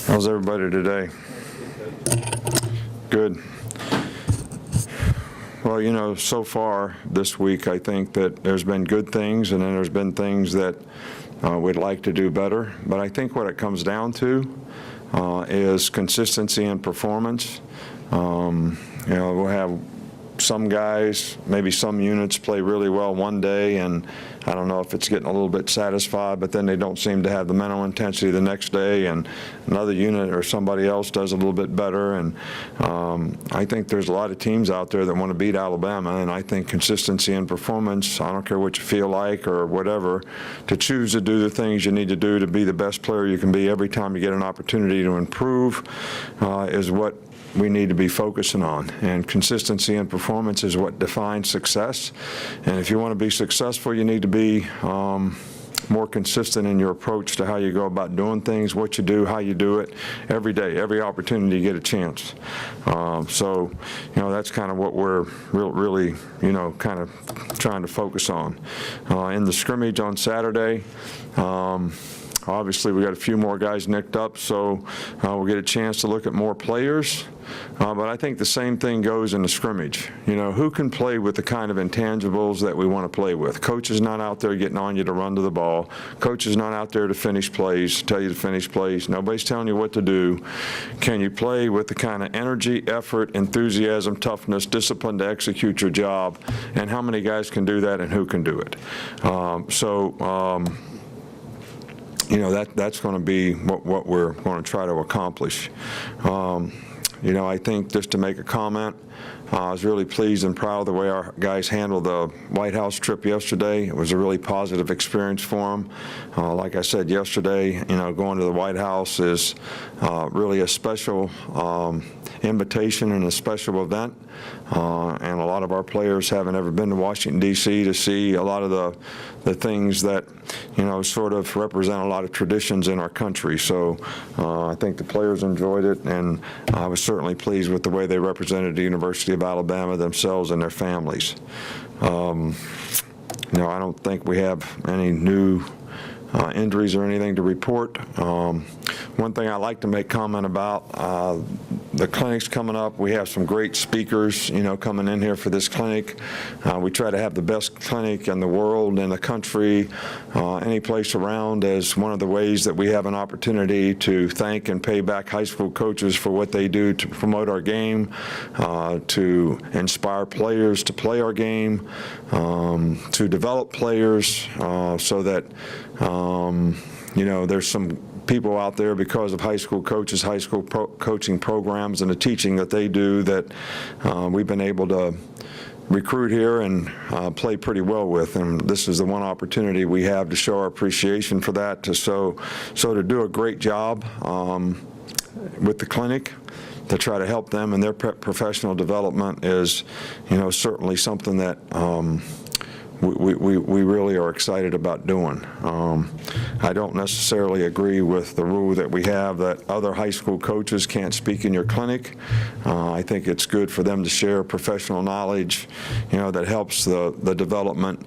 How's everybody today? Good. Well, you know, so far this week, I think that there's been good things, and then there's been things that we'd like to do better. But I think what it comes down to is consistency and performance. You know, we'll have some guys, maybe some units play really well one day, and I don't know if it's getting a little bit satisfied, but then they don't seem to have the mental intensity the next day, and another unit or somebody else does a little bit better. And I think there's a lot of teams out there that want to beat Alabama, and I think consistency and performance, I don't care what you feel like or whatever, to choose to do the things you need to do to be the best player you can be every time you get an opportunity to improve is what we need to be focusing on. And consistency and performance is what defines success. And if you want to be successful, you need to be more consistent in your approach to how you go about doing things, what you do, how you do it, every day, every opportunity you get a chance. So, you know, that's kind of what we're really, you know, kind of trying to focus on. In the scrimmage on Saturday, obviously, we got a few more guys nicked up, so we'll get a chance to look at more players. But I think the same thing goes in the scrimmage. You know, who can play with the kind of intangibles that we want to play with? Coach is not out there getting on you to run to the ball. Coach is not out there to finish plays, tell you to finish plays. Nobody's telling you what to do. Can you play with the kind of energy, effort, enthusiasm, toughness, discipline to execute your job? And how many guys can do that, and who can do it? You know, that's going to be what we're going to try to accomplish. You know, I think just to make a comment, I was really pleased and proud of the way our guys handled the White House trip yesterday. It was a really positive experience for them. Like I said yesterday, you know, going to the White House is really a special invitation and a special event. And a lot of our players haven't ever been to Washington, D.C. to see a lot of the things that, you know, sort of represent a lot of traditions in our country. So I think the players enjoyed it, and I was certainly pleased with the way they represented the University of Alabama themselves and their families. You know, I don't think we have any new injuries or anything to report. One thing I like to make comment about, the clinic's coming up. We have some great speakers, you know, coming in here for this clinic. We try to have the best clinic in the world, in the country, any place around, as one of the ways that we have an opportunity to thank and pay back high school coaches for what they do to promote our game, to inspire players to play our game, to develop players so that you know, there's some people out there, because of high school coaches, high school coaching programs, and the teaching that they do, that we've been able to recruit here and play pretty well with. And this is the one opportunity we have to show our appreciation for that, so to do a great job with the clinic, to try to help them in their professional development is, you know, certainly something that we really are excited about doing. I don't necessarily agree with the rule that we have that other high school coaches can't speak in your clinic. I think it's good for them to share professional knowledge, you know, that helps the development,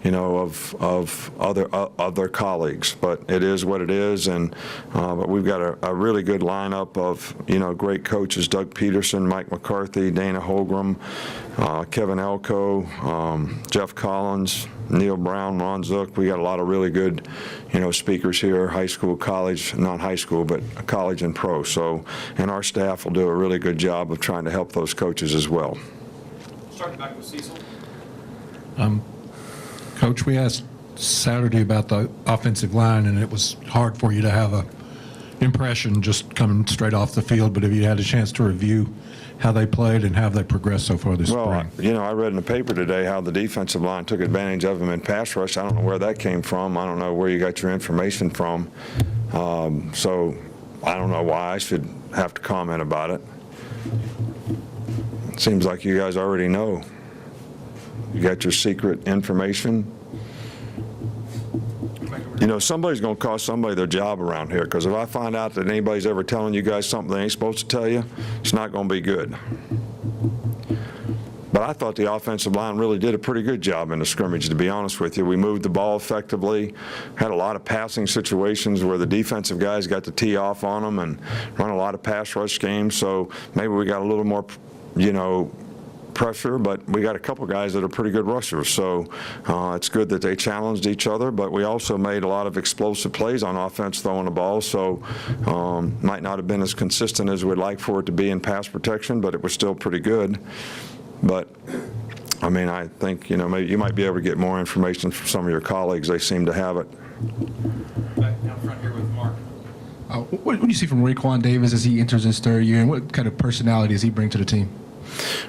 you know, of other colleagues. But it is what it is, and but we've got a really good lineup of, you know, great coaches: Doug Peterson, Mike McCarthy, Dana Holgram, Kevin Elko, Jeff Collins, Neil Brown, Ron Zook. We got a lot of really good, you know, speakers here, high school, college, not high school, but college and pro. So, and our staff will do a really good job of trying to help those coaches as well. Starting back with Cecil. Coach, we asked Saturday about the offensive line, and it was hard for you to have a impression just coming straight off the field, but have you had a chance to review how they played and how they progressed so far this spring? You know, I read in the paper today how the defensive line took advantage of them in pass rush. I don't know where that came from. I don't know where you got your information from. So I don't know why I should have to comment about it. It seems like you guys already know. You got your secret information. You know, somebody's going to cost somebody their job around here, because if I find out that anybody's ever telling you guys something they ain't supposed to tell you, it's not going to be good. But I thought the offensive line really did a pretty good job in the scrimmage, to be honest with you. We moved the ball effectively, had a lot of passing situations where the defensive guys got to tee off on them and run a lot of pass rush games. So maybe we got a little more, pressure, but we got a couple guys that are pretty good rushers. So it's good that they challenged each other, but we also made a lot of explosive plays on offense throwing the ball. So might not have been as consistent as we'd like for it to be in pass protection, but it was still pretty good. But I mean, I think, maybe you might be able to get more information from some of your colleagues. They seem to have it. Back down front here with Mark. What do you see from Raekwon Davis as he enters his third year, and what kind of personality does he bring to the team?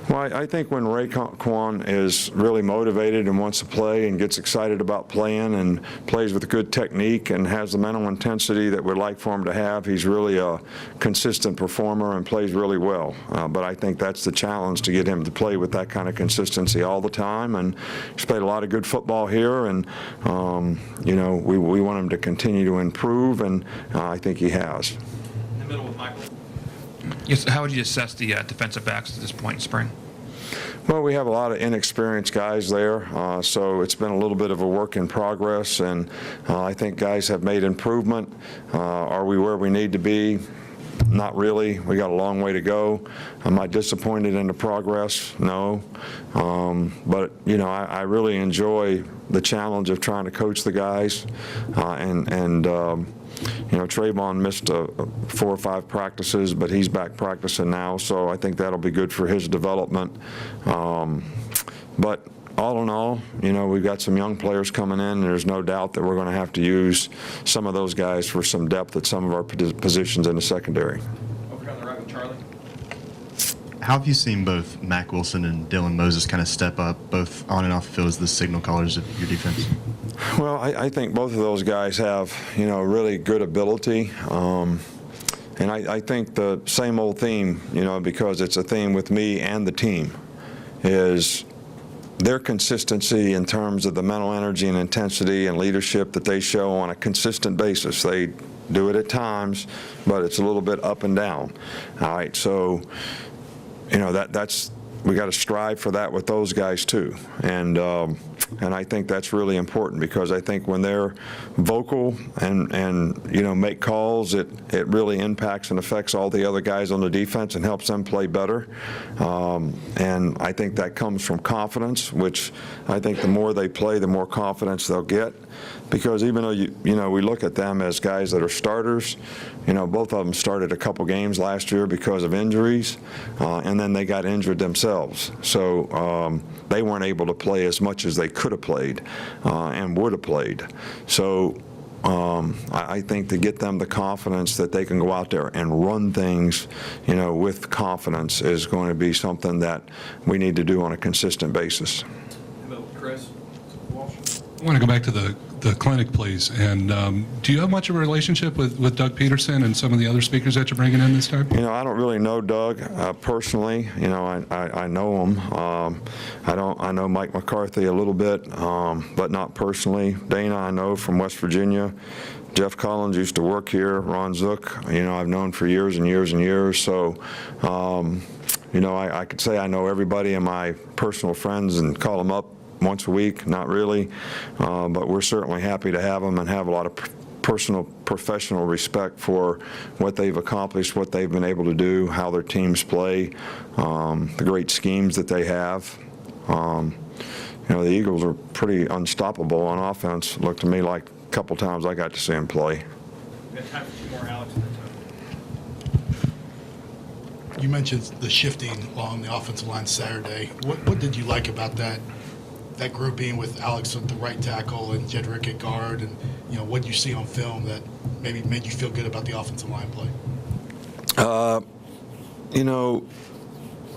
Well, I think when Raekwon is really motivated and wants to play and gets excited about playing and plays with good technique and has the mental intensity that we'd like for him to have, he's really a consistent performer and plays really well. But I think that's the challenge, to get him to play with that kind of consistency all the time. And he's played a lot of good football here, and we want him to continue to improve, and I think he has. In the middle with Michael. Yes, how would you assess the defensive backs at this point in spring? Well, we have a lot of inexperienced guys there, so it's been a little bit of a work in progress, and I think guys have made improvement. Are we where we need to be? Not really. We got a long way to go. Am I disappointed in the progress? No. But, I really enjoy the challenge of trying to coach the guys, Trayvon missed 4 or 5 practices, but he's back practicing now, so I think that'll be good for his development. But all in all, we've got some young players coming in, and there's no doubt that we're going to have to use some of those guys for some depth at some of our positions in the secondary. Over here on the right with Charlie. How have you seen both Mack Wilson and Dylan Moses kind of step up, both on and off the field, as the signal callers of your defense? Well, I think both of those guys have, really good ability. And I think the same old theme, because it's a theme with me and the team, is their consistency in terms of the mental energy and intensity and leadership that they show on a consistent basis. They do it at times, but it's a little bit up and down. All right, so, that's we got to strive for that with those guys too. And I think that's really important, because I think when they're vocal and make calls, it really impacts and affects all the other guys on the defense and helps them play better. And I think that comes from confidence, which I think the more they play, the more confidence they'll get. Because even though we look at them as guys that are starters, both of them started a couple games last year because of injuries, and then they got injured themselves. So they weren't able to play as much as they could have played and would have played. So I think to get them the confidence that they can go out there and run things, with confidence is going to be something that we need to do on a consistent basis. In the middle with Chris Walsh. I want to go back to the clinic, please. And do you have much of a relationship with Doug Peterson and some of the other speakers that you're bringing in this time? I don't really know Doug personally. I know him. I know Mike McCarthy a little bit, but not personally. Dana I know from West Virginia. Jeff Collins used to work here. Ron Zook, I've known for years and years and years. So, I could say I know everybody and my personal friends and call them up once a week. Not really, but we're certainly happy to have them and have a lot of personal, professional respect for what they've accomplished, what they've been able to do, how their teams play, the great schemes that they have. The Eagles are pretty unstoppable on offense. Looked to me like a couple times I got to see them play. We've got time for 2 more, Alex, and then Tony. You mentioned the shifting along the offensive line Saturday. What did you like about that grouping with Alex at the right tackle and Jedrick at guard, and what you see on film that maybe made you feel good about the offensive line play?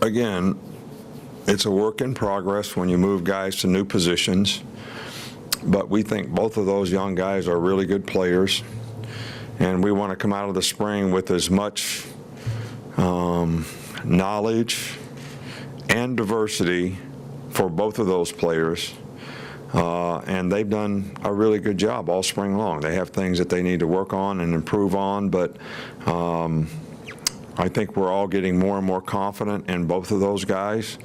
Again, it's a work in progress when you move guys to new positions, but we think both of those young guys are really good players, and we want to come out of the spring with as much knowledge and diversity for both of those players, and they've done a really good job all spring long. They have things that they need to work on and improve on, but I think we're all getting more and more confident in both of those guys,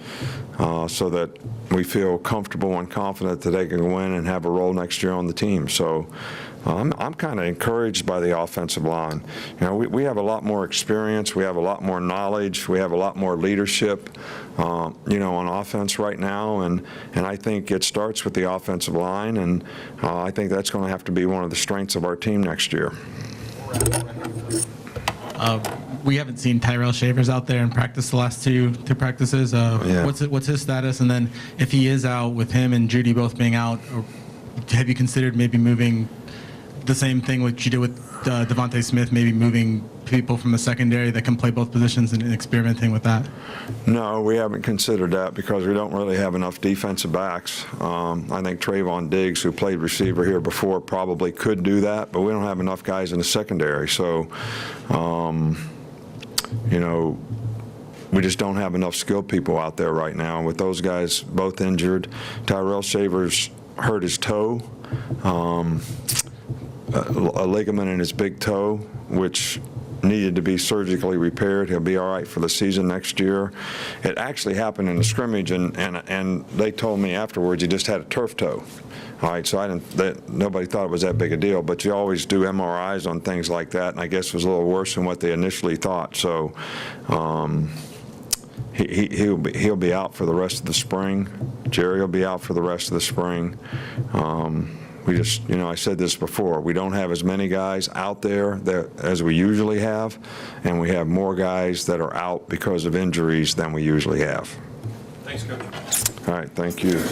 so that we feel comfortable and confident that they can go in and have a role next year on the team. So I'm kind of encouraged by the offensive line. You know, we have a lot more experience, we have a lot more knowledge, we have a lot more leadership, you know, on offense right now, and I think it starts with the offensive line, and I think that's going to have to be one of the strengths of our team next year. We haven't seen Tyrell Shavers out there in practice the last two practices. Yeah. What's his status? And then if he is out, with him and Judy both being out, or have you considered maybe moving the same thing what you did with Devontae Smith, maybe moving people from the secondary that can play both positions and experimenting with that? No, we haven't considered that because we don't really have enough defensive backs. I think Trayvon Diggs, who played receiver here before, probably could do that, but we don't have enough guys in the secondary. So, you know, we just don't have enough skilled people out there right now. With those guys both injured, Tyrell Shavers hurt his toe, a ligament in his big toe, which needed to be surgically repaired. He'll be all right for the season next year. It actually happened in the scrimmage, and they told me afterwards he just had a turf toe. All right, so nobody thought it was that big a deal, but you always do MRIs on things like that, and I guess it was a little worse than what they initially thought. So he'll be out for the rest of the spring. Jerry will be out for the rest of the spring. We just, you know, I said this before, we don't have as many guys out there as we usually have, and we have more guys that are out because of injuries than we usually have. Thanks, Coach. All right, thank you.